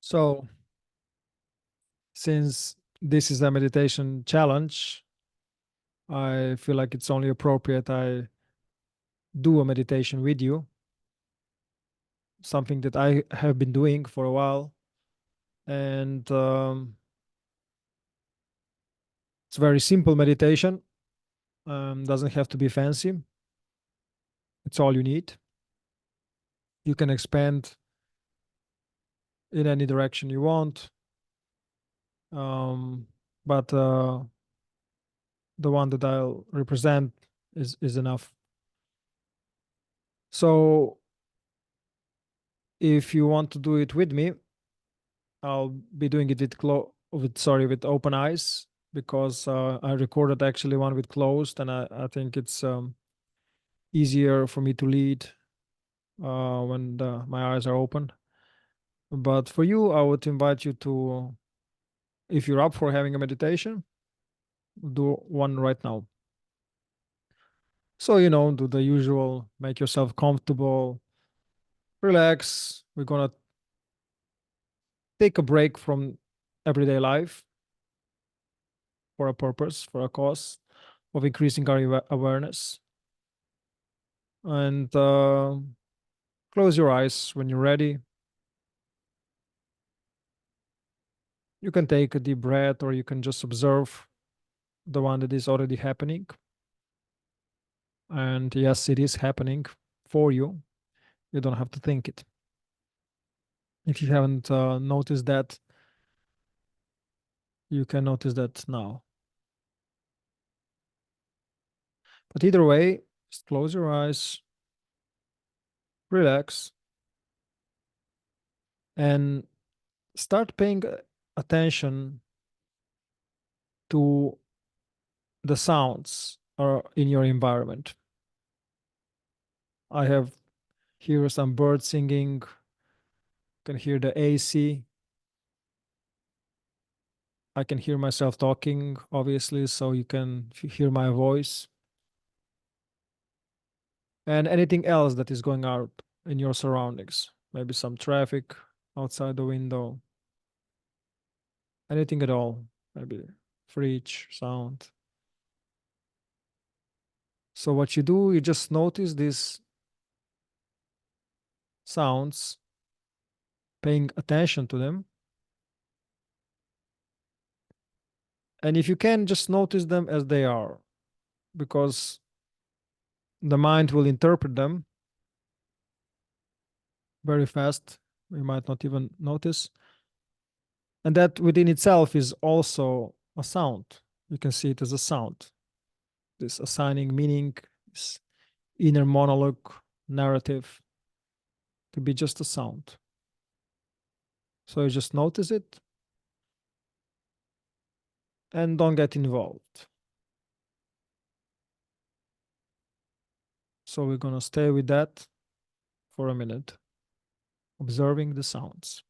So, since this is a meditation challenge, I feel like it's only appropriate I do a meditation with you, something that I have been doing for a while. And it's very simple meditation, doesn't have to be fancy. It's all you need. You can expand in any direction you want, um, but the one that I'll represent is enough. So, if you want to do it with me, I'll be doing it with open eyes because I recorded actually one with closed, and I think it's easier for me to lead when my eyes are open. But for you, I would invite you to, if you're up for having a meditation, do one right now. So, do the usual, make yourself comfortable, relax. We're gonna take a break from everyday life for a purpose, for a cause of increasing our awareness. And close your eyes when you're ready. You can take a deep breath, or you can just observe the one that is already happening. And yes, it is happening for you. You don't have to think it. If you haven't noticed that, you can notice that now. But either way, just close your eyes, relax, and start paying attention to the sounds are in your environment. I have here some birds singing. You can hear the AC. I can hear myself talking, obviously, so you can hear my voice. And anything else that is going out in your surroundings. Maybe some traffic outside the window. Anything at all. Maybe fridge sound. So what you do, you just notice these sounds, paying attention to them. And if you can, just notice them as they are, because the mind will interpret them very fast. We might not even notice. And that within itself is also a sound. You can see it as a sound. This assigning meaning, this inner monologue, narrative, to be just a sound. So you just notice it and don't get involved. So we're going to stay with that for a minute, observing the sounds.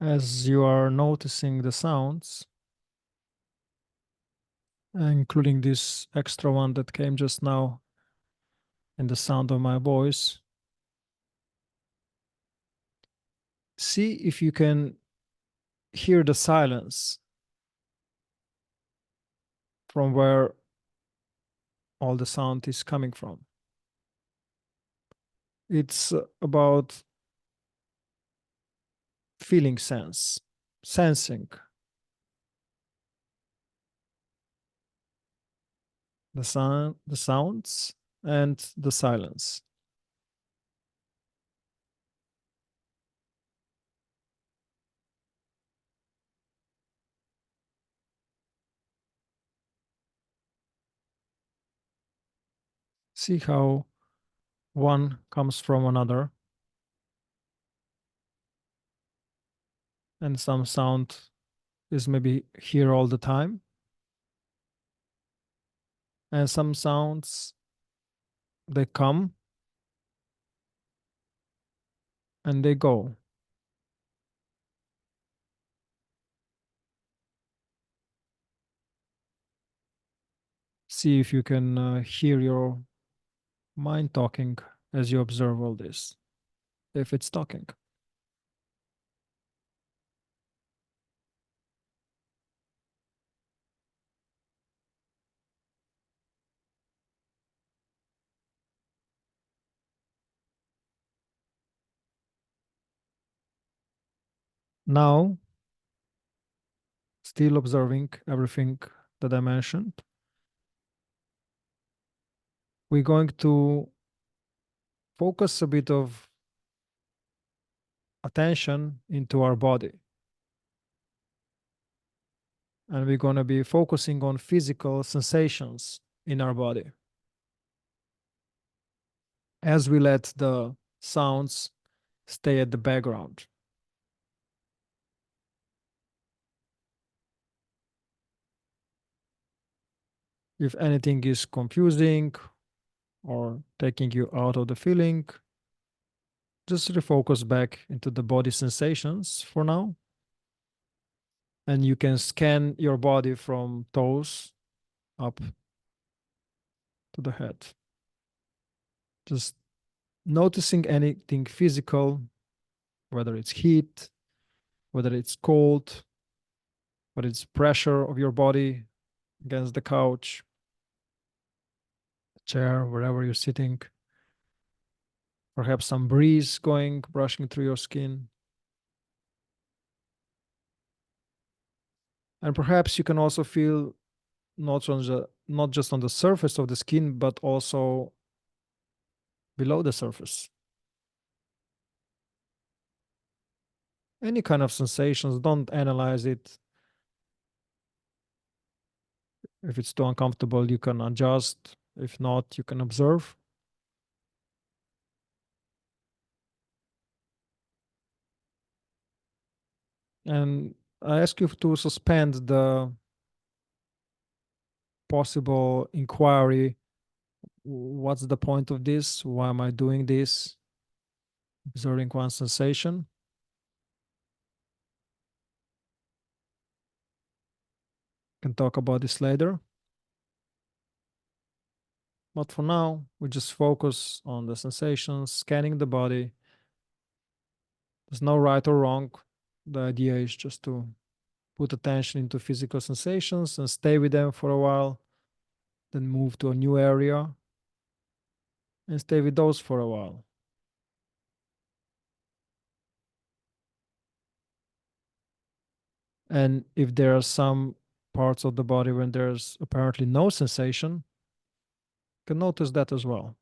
As you are noticing the sounds, including this extra one that came just now in the sound of my voice. See if you can hear the silence from where all the sound is coming from. It's about feeling sense, sensing the sound, the sounds, and the silence. See how one comes from another, and some sound is maybe here all the time, and some sounds they come and they go. See if you can hear your mind talking as you observe all this, if it's talking. Now, still observing everything that I mentioned, we're going to focus a bit of attention into our body. And we're going to be focusing on physical sensations in our body as we let the sounds stay at the background. If anything is confusing or taking you out of the feeling, just refocus back into the body sensations for now. And you can scan your body from toes up to the head. Just noticing anything physical, whether it's heat, whether it's cold, whether it's pressure of your body against the couch, chair, wherever you're sitting. Perhaps some breeze going, brushing through your skin. And perhaps you can also feel not just on the surface of the skin, but also below the surface. Any kind of sensations, don't analyze it. If it's too uncomfortable, you can adjust. If not, you can observe. And I ask you to suspend the possible inquiry. What's the point of this? Why am I doing this? Observing one sensation. Can talk about this later. But for now, we just focus on the sensations, scanning the body. There's no right or wrong. The idea is just to put attention into physical sensations and stay with them for a while, then move to a new area and stay with those for a while. And if there are some parts of the body when there's apparently no sensation, you can notice that as well.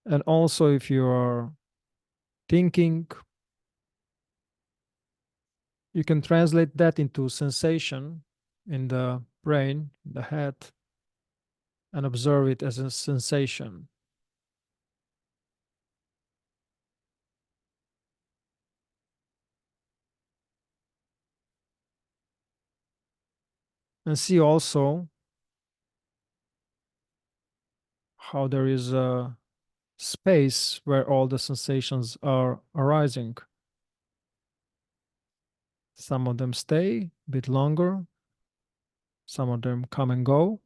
And also, if you are thinking, you can translate that into sensation in the brain, the head, and observe it as a sensation. And see also how there is a space where all the sensations are arising. Some of them stay a bit longer, some of them come and go,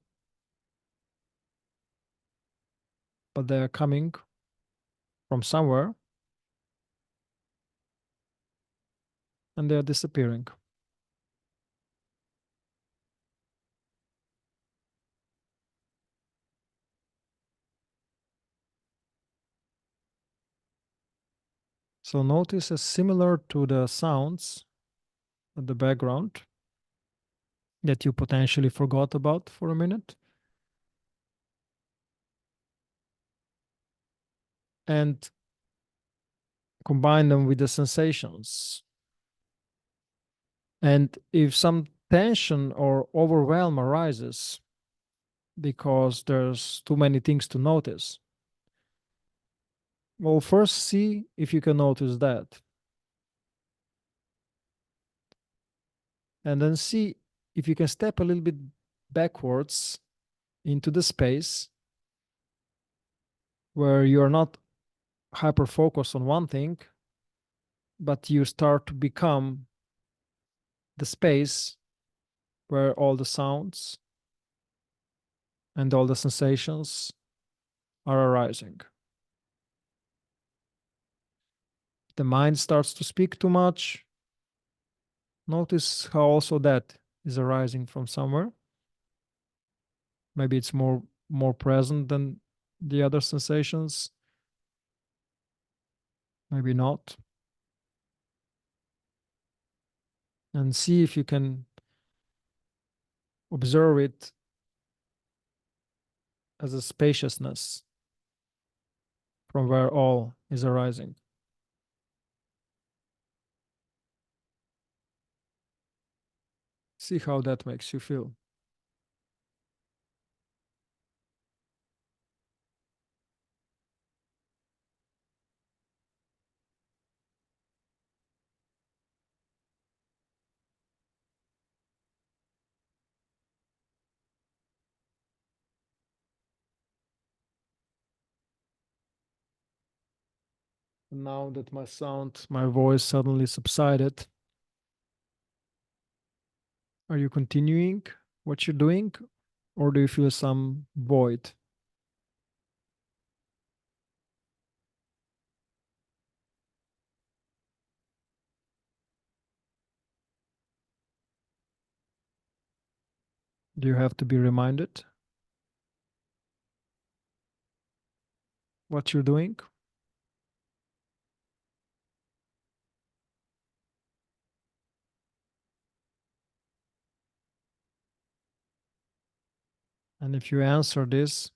but they are coming from somewhere and they are disappearing. So notice as similar to the sounds at the background that you potentially forgot about for a minute, and combine them with the sensations. And if some tension or overwhelm arises because there's too many things to notice, well, first see if you can notice that. And then see if you can step a little bit backwards into the space where you're not hyper focused on one thing, but you start to become the space where all the sounds and all the sensations are arising. The mind starts to speak too much. Notice how also that is arising from somewhere. Maybe it's more present than the other sensations. Maybe not. And see if you can observe it as a spaciousness from where all is arising. See how that makes you feel. Now that my voice suddenly subsided, are you continuing what you're doing, or do you feel some void? Do you have to be reminded what you're doing? And if you answer this,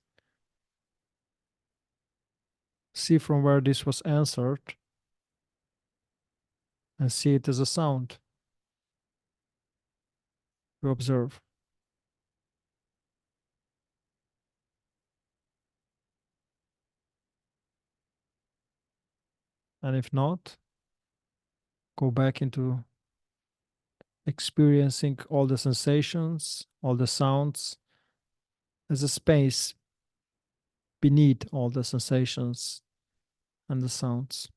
see from where this was answered and see it as a sound to observe. And if not, go back into experiencing all the sensations, all the sounds as a space beneath all the sensations and the sounds.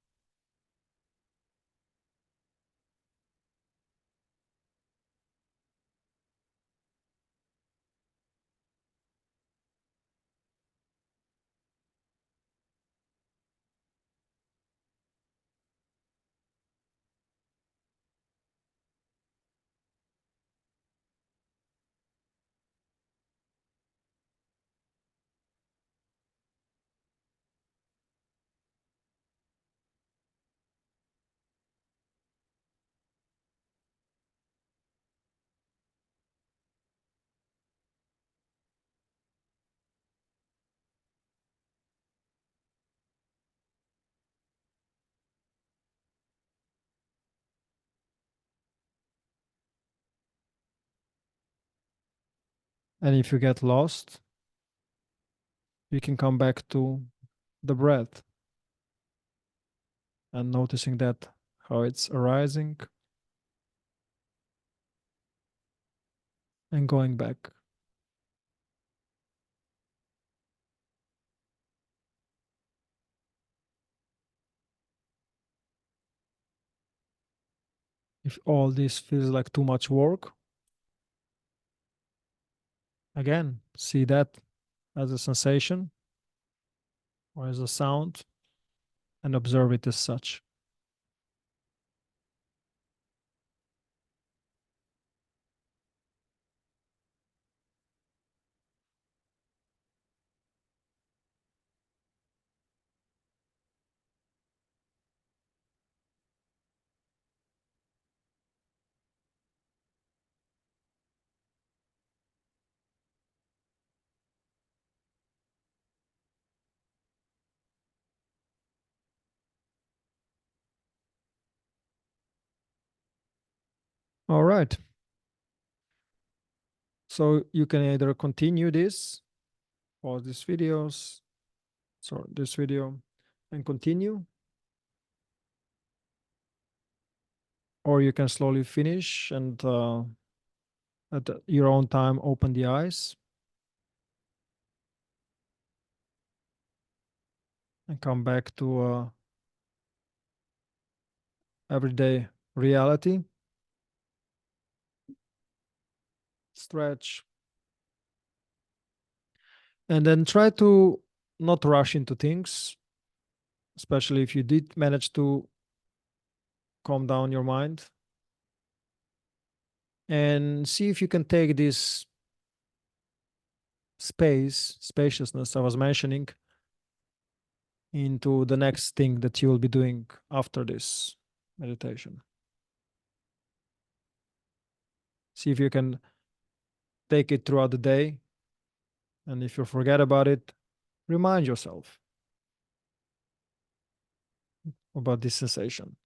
And if you get lost, you can come back to the breath and noticing that how it's arising and going back. If all this feels like too much work, again, see that as a sensation or as a sound and observe it as such. All right. So you can either continue this, pause these videos, sorry, this video, and continue, or you can slowly finish and at your own time open the eyes and come back to everyday reality. Stretch, and then try to not rush into things, especially if you did manage to calm down your mind, and see if you can take this spaciousness I was mentioning into the next thing that you will be doing after this meditation. See if you can take it throughout the day, and if you forget about it, remind yourself about this sensation.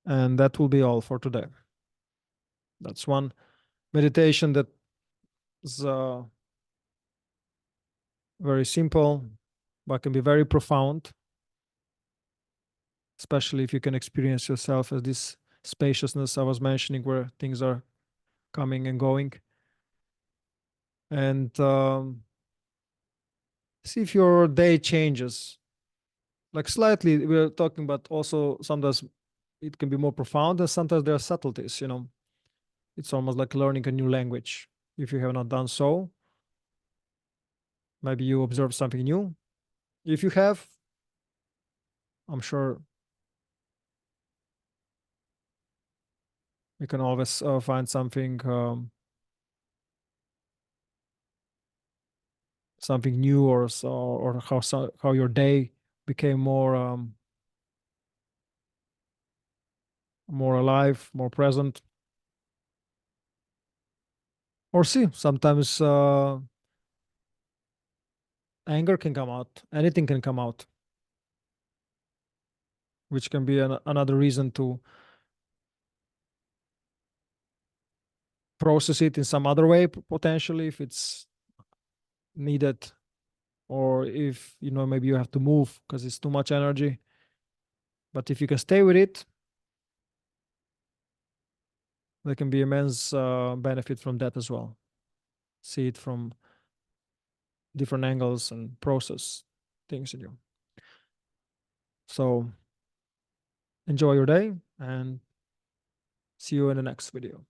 And that will be all for today. That's one meditation that is very simple, but can be very profound, especially if you can experience yourself as this spaciousness I was mentioning, where things are coming and going. And see if your day changes. Like slightly, we're talking about also sometimes it can be more profound, and sometimes there are subtleties. It's almost like learning a new language. If you have not done so, maybe you observe something new. If you have, I'm sure you can always find something new, or so, or how your day became more alive, more present. Or see, sometimes anger can come out, anything can come out, which can be another reason to process it in some other way, potentially, if it's needed, or if maybe you have to move because it's too much energy. But if you can stay with it, there can be immense benefit from that as well. See it from different angles and process things in you. So enjoy your day and see you in the next video.